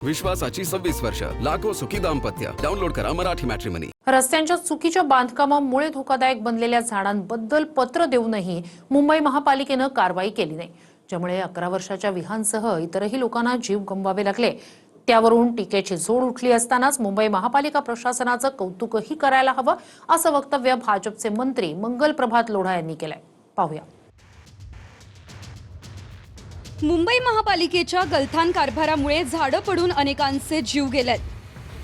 विश्वासाची 26 वर्ष, लाखो सुखी दाम्पत्य. डाउनलोड करा मराठी मॅट्रिमनी. रस्त्यांच्या चुकीच्या बांधकामामुळे धोकादायक बनलेल्या झाडांबद्दल पत्र देऊनही मुंबई महापालिकेनं कारवाई केली नाही, ज्यामुळे 11 वर्षाच्या विहांसह इतरही लोकांना जीव गमवावे लागले. त्यावरून टीकेची झोड उठली असतानाच मुंबई महापालिका प्रशासनाचं कौतुकही करायला हवं, असं वक्तव्य भाजपचे मंत्री मंगल प्रभात लोढा यांनी केलंय. पाहूया. मुंबई महापालिकेच्या गलथान कारभारामुळे झाडं पडून अनेकांचे जीव गेलेत.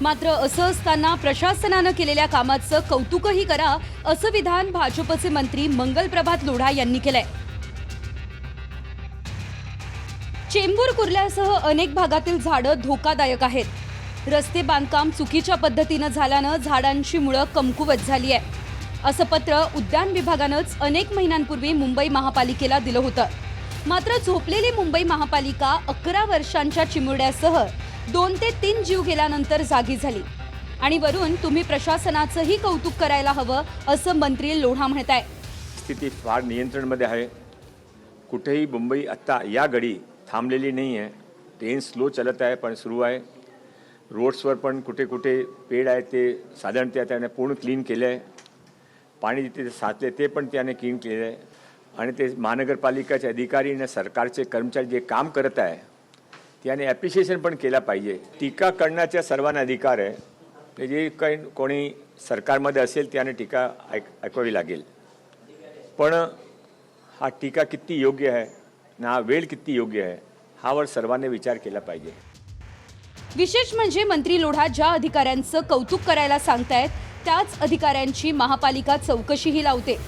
मात्र असं असताना प्रशासनानं केलेल्या कामाचं कौतुकही करा, असं विधान भाजपचे मंत्री मंगल प्रभात लोढा यांनी केलंय. चेंबूर कुर्ल्यासह अनेक भागातील झाडं धोकादायक आहेत. रस्ते बांधकाम चुकीच्या पद्धतीनं झाल्यानं झाडांची मुळं कमकुवत झाली आहे, असं पत्र उद्यान विभागानंच अनेक महिन्यांपूर्वी मुंबई महापालिकेला दिलं होतं. मात्र झोपलेली मुंबई महापालिका 11 वर्षांच्या चिमुरड्यासह 2 ते 3 जीव गेल्यानंतर जागी झाली. आणि वरून तुम्ही प्रशासनाचंही कौतुक करायला हवं, असं मंत्री लोढा म्हणताय. स्थिती फार नियंत्रणमध्ये आहे. कुठेही मुंबई आत्ता या घडी थांबलेली नाही आहे. ट्रेन स्लो चालत आहे पण सुरू आहे. रोड्सवर पण कुठे कुठे पेड आहे ते साधारणतः त्याने पूर्ण क्लीन केलं आहे. पाणी जिथे साचले ते पण त्याने क्लीन केलं आहे. आणि ते महानगरपालिकाचे अधिकारी आणि सरकारचे कर्मचारी जे काम करत आहे त्याने ॲप्रिशिएशन पण केलं पाहिजे. टीका करण्याचा सर्वांना अधिकार आहे. ते जे काही कोणी सरकारमध्ये असेल त्याने टीका ऐकावी लागेल. पण हा टीका किती योग्य आहे ना हा वेळ किती योग्य आहे हावर सर्वांनी विचार केला पाहिजे. विशेष म्हणजे मंत्री लोढा ज्या अधिकाऱ्यांचं कौतुक करायला सांगतायत त्याच अधिकाऱ्यांची महापालिका चौकशीही लावते.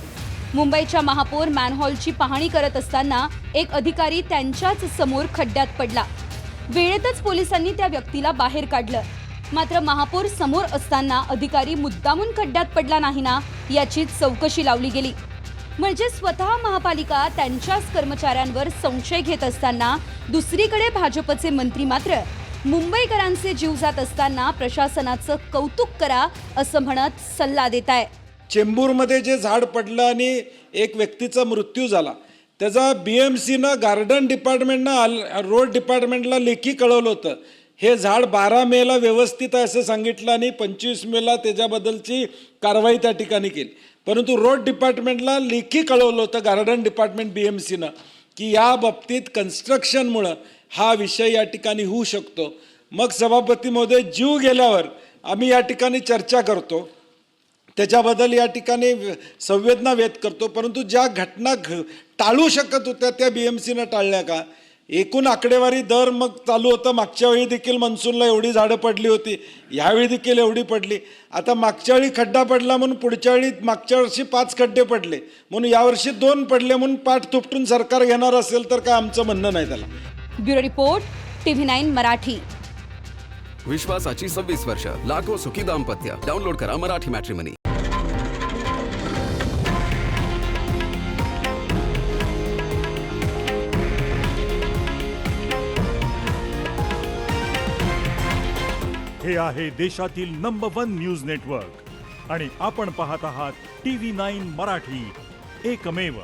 मुंबईच्या महापौर मॅनहॉलची पाहणी करत असताना एक अधिकारी त्यांच्याच समोर खड्ड्यात पडला. वेळेतच पोलिसांनी त्या व्यक्तीला बाहेर काढलं. मात्र महापौर समोर असताना अधिकारी मुद्दामून खड्ड्यात पडला नाही ना, याची चौकशी लावली गेली. म्हणजे स्वतः महापालिका त्यांच्याच कर्मचाऱ्यांवर संशय घेत असताना दुसरीकडे भाजपचे मंत्री मात्र मुंबईकरांचे जीव जात असताना प्रशासनाचं कौतुक करा, असं म्हणत सल्ला देत आहे. चेंबूरमध्ये जे झाड पडलं आणि एक व्यक्तीचा मृत्यू झाला, त्याचा BMCनं गार्डन डिपार्टमेंटनं रोड डिपार्टमेंटला लेखी कळवलं होतं. हे झाड 12 मेला व्यवस्थित आहे असं सांगितलं आणि 25 मेला त्याच्याबद्दलची कारवाई त्या ठिकाणी केली. परंतु रोड डिपार्टमेंटला लेखी कळवलं होतं गार्डन डिपार्टमेंट BMCनं की या बाबतीत कन्स्ट्रक्शनमुळं हा विषय या ठिकाणी होऊ शकतो. मग सभापती महोदय, जीव गेल्यावर आम्ही या ठिकाणी चर्चा करतो, त्याच्याबद्दल या ठिकाणी संवेदना व्यक्त करतो. परंतु ज्या घटना टाळू शकत होत्या त्या BMCनं टाळल्या का? एकूण आकडेवारी दर मग चालू होतं. मागच्या वेळी देखील मनसूनला एवढी झाडं पडली होती, ह्यावेळी देखील एवढी पडली. आता मागच्या वेळी खड्डा पडला म्हणून पुढच्या वेळी मागच्या वर्षी 5 खड्डे पडले म्हणून यावर्षी 2 पडले म्हणून पाठ थोपटून सरकार घेणार असेल तर काय आमचं म्हणणं नाही त्याला. Bureau report, TV9 Marathi. विश्वासाची 26 वर्ष, लाखो सुखी दाम्पत्य. डाउनलोड करा मराठी मॅट्रिमनी. हे आहे देशातील नंबर 1 न्यूज नेटवर्क आणि आपण पाहत आहात TV9 मराठी, एकमेव.